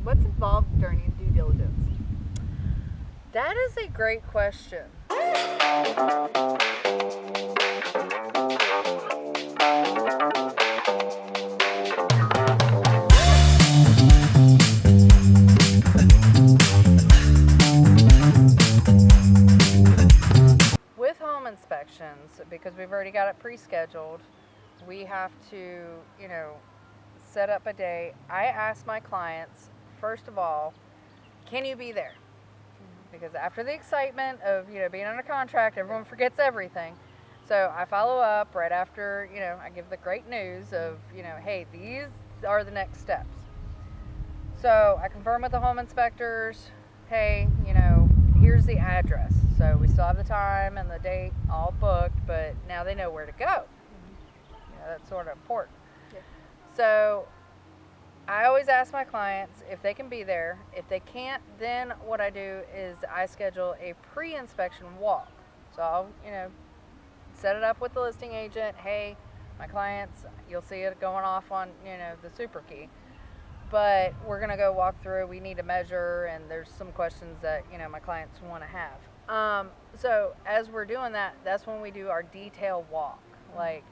What's involved during due diligence? That is a great question. With home inspections, because we've already got it pre-scheduled, we have to, set up a day. I ask my clients, first of all, can you be there? Because after the excitement of, being under contract, everyone forgets everything. So I follow up right after, I give the great news of, hey, these are the next steps. So I confirm with the home inspectors, hey, here's the address. So we still have the time and the date all booked, but now they know where to go. That's sort of important. Yeah. So I always ask my clients if they can be there. If they can't, then what I do is I schedule a pre-inspection walk. So I'll, set it up with the listing agent. Hey, my clients, you'll see it going off on, the super key. But we're going to go walk through. We need to measure, and there's some questions that, my clients want to have. So as we're doing that, that's when we do our detail walk. Like,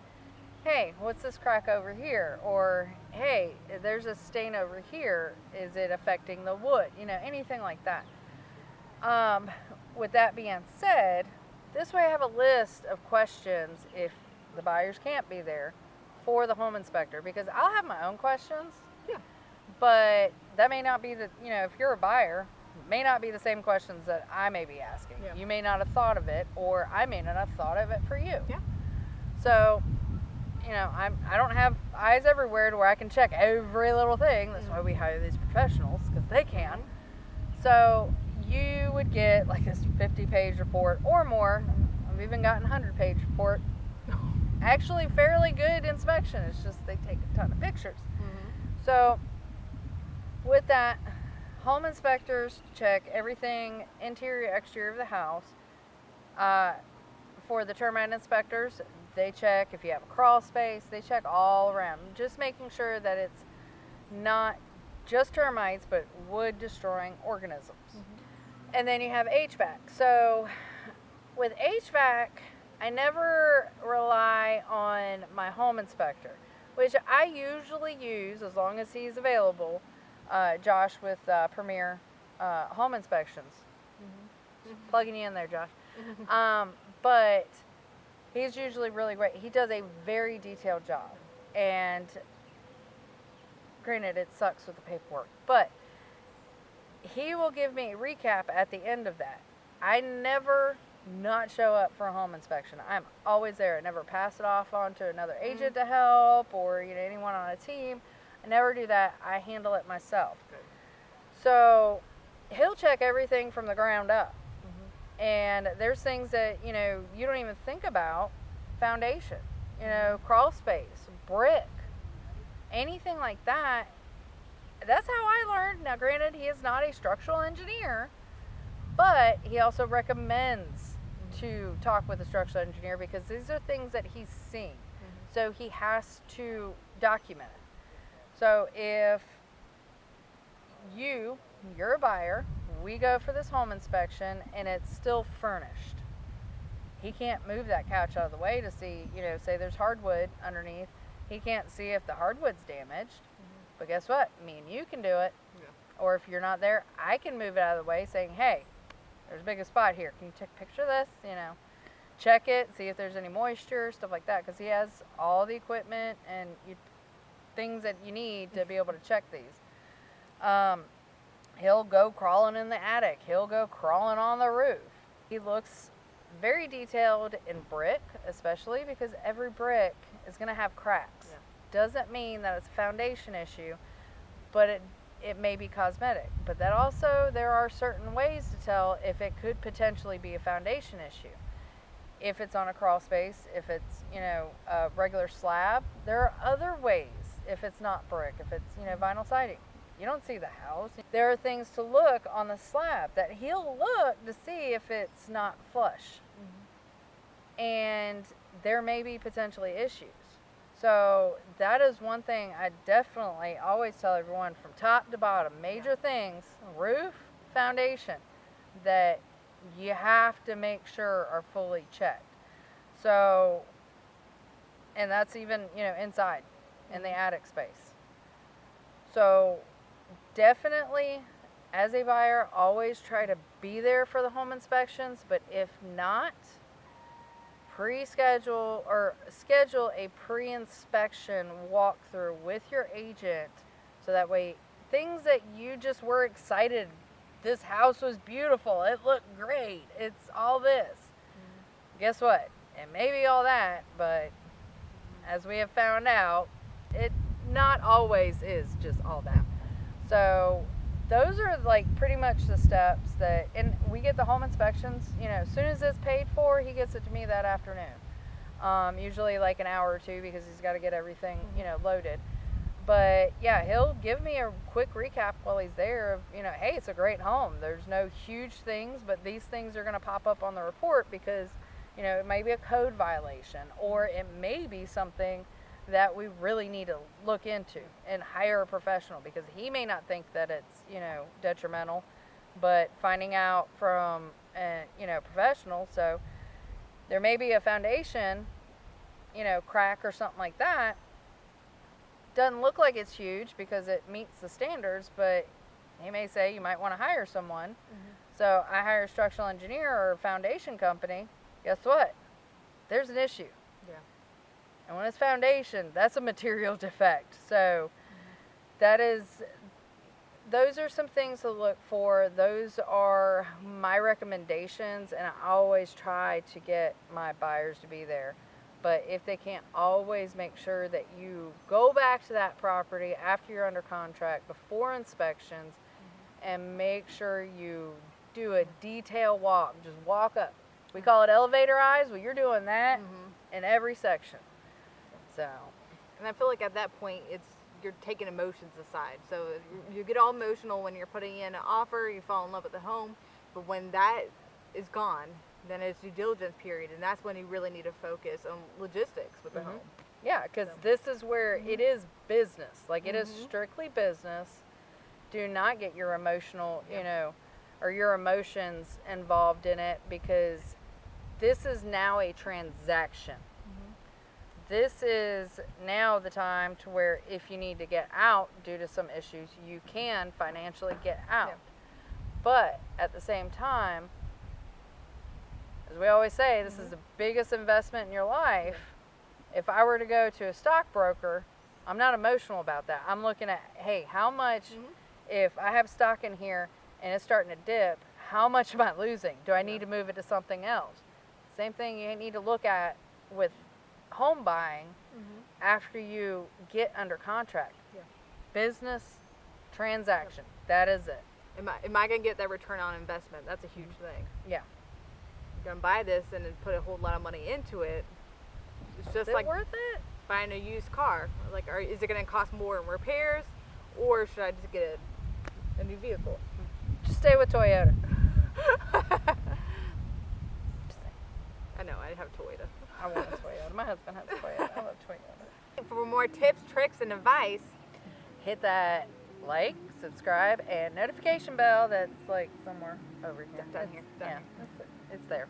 hey, what's this crack over here? Or, hey, there's a stain over here. Is it affecting the wood? Anything like that. With that being said, this way I have a list of questions if the buyers can't be there for the home inspector, because I'll have my own questions. Yeah. But that may not be if you're a buyer, it may not be the same questions that I may be asking. Yeah. You may not have thought of it, or I may not have thought of it for you. Yeah. So, I don't have eyes everywhere to where I can check every little thing. That's why we hire these professionals, because they can. So you would get like this 50-page report or more. I've even gotten a 100-page report. Actually, fairly good inspection. It's just they take a ton of pictures. So with that, home inspectors check everything interior, exterior of the house. For the termite inspectors, they check if you have a crawl space. They check all around, just making sure that it's not just termites, but wood destroying organisms. And then you have HVAC. So with HVAC, I never rely on my home inspector, which I usually use, as long as he's available, Josh with Premier Home Inspections. Just plugging you in there, Josh. But he's usually really great. He does a very detailed job. And granted, it sucks with the paperwork, but he will give me a recap at the end of that. I never not show up for a home inspection. I'm always there. I never pass it off on to another agent to help, or anyone on a team. I never do that. I handle it myself. Good. So he'll check everything from the ground up. And there's things that, you don't even think about. Foundation, crawl space, brick, anything like that. That's how I learned. Now, granted, he is not a structural engineer, but he also recommends to talk with a structural engineer, because these are things that he's seen. So he has to document it. So if you're a buyer, we go for this home inspection and it's still furnished, he can't move that couch out of the way to see, say there's hardwood underneath. He can't see if the hardwood's damaged. But guess what? Me and you can do it. Yeah. Or if you're not there, I can move it out of the way, saying, hey, there's a big spot here. Can you take a picture of this? Check it, see if there's any moisture, stuff like that. Because he has all the equipment and things that you need to be able to check these. He'll go crawling in the attic. He'll go crawling on the roof. He looks very detailed in brick, especially because every brick is going to have cracks. Yeah. Doesn't mean that it's a foundation issue, but it may be cosmetic. But that also, there are certain ways to tell if it could potentially be a foundation issue. If it's on a crawl space, if it's, a regular slab, there are other ways. If it's not brick, if it's, vinyl siding. You don't see the house. There are things to look on the slab that he'll look to see if it's not flush. And there may be potentially issues. So that is one thing I definitely always tell everyone from top to bottom. Major things, roof, foundation, that you have to make sure are fully checked. So, and that's even, inside in the attic space. So definitely, as a buyer, always try to be there for the home inspections, but if not, pre-schedule or schedule a pre-inspection walkthrough with your agent, so that way things that you just were excited, this house was beautiful, it looked great, it's all this. Guess what? It may be all that, but as we have found out, it not always is just all that. So those are like pretty much the steps that, and we get the home inspections, as soon as it's paid for, he gets it to me that afternoon. Usually like an hour or two, because he's got to get everything, loaded. But yeah, he'll give me a quick recap while he's there of, hey, it's a great home. There's no huge things, but these things are going to pop up on the report because, it may be a code violation, or it may be something that we really need to look into and hire a professional, because he may not think that it's, detrimental, but finding out from a, professional. So there may be a foundation, crack or something like that. Doesn't look like it's huge because it meets the standards, but he may say you might want to hire someone. So I hire a structural engineer or a foundation company. Guess what? There's an issue. And when it's foundation, that's a material defect. So those are some things to look for. Those are my recommendations, and I always try to get my buyers to be there. But if they can't, always make sure that you go back to that property after you're under contract, before inspections, and make sure you do a detailed walk. Just walk up. We call it elevator eyes. Well, you're doing that in every section. So, and I feel like at that point, you're taking emotions aside. So you get all emotional when you're putting in an offer, you fall in love with the home, but when that is gone, then it's due diligence period, and that's when you really need to focus on logistics with the home. Yeah, because this is where it is business. Like, it is strictly business. Do not get your emotional, or your emotions involved in it, because this is now a transaction. This is now the time to where if you need to get out due to some issues, you can financially get out. But at the same time, as we always say, this is the biggest investment in your life. If I were to go to a stockbroker, I'm not emotional about that. I'm looking at, hey, how much, if I have stock in here and it's starting to dip, how much am I losing? Do I need to move it to something else? Same thing you need to look at with home buying after you get under contract. Business transaction. That is it. Am I going to get that return on investment? That's a huge thing. Yeah. You're going to buy this and then put a whole lot of money into it. It's just Is like it worth it? buying a used car. Like, is it going to cost more in repairs, or should I just get a new vehicle? Just stay with Toyota. I know, I have Toyota. I want a Toyota. My husband has a Toyota. I love Toyota. For more tips, tricks, and advice, hit that like, subscribe, and notification bell that's like somewhere over here. Down here. It's there.